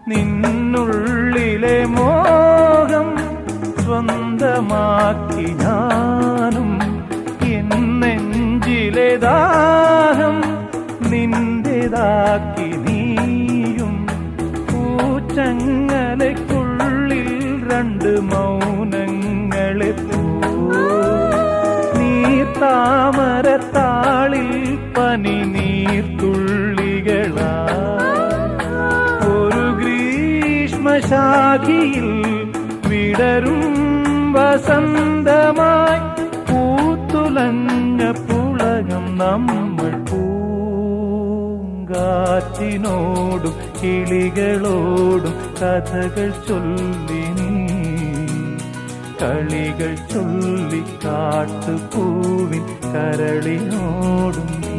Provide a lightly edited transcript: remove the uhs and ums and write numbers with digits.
നിന്നുള്ളിലെ മോഹം സ്വന്തമാക്കി ഞാനും, എൻ നെഞ്ചിലെ ദാഹം നിന്റേതാക്കി നീയും. പൂച്ചങ്ങലയ്ക്കുള്ളിൽ രണ്ട് മൗനങ്ങളെ നീർത്താമരത്താളിൽ പനി നീർത്തുള്ളികളാ. ഒരു ഗ്രീഷ്മശാഖിയിൽ വിടരും വസന്തമായി പൂത്തുലഞ്ഞ പുളകം നമ്മൾ. പൂങ്കാറ്റിനോടും കിളികളോടും കഥകൾ ചൊല്ലി നീ, കളികൾ ചൊല്ലി കാട്ടുപൂവിൻ കരളിനോടും നീ.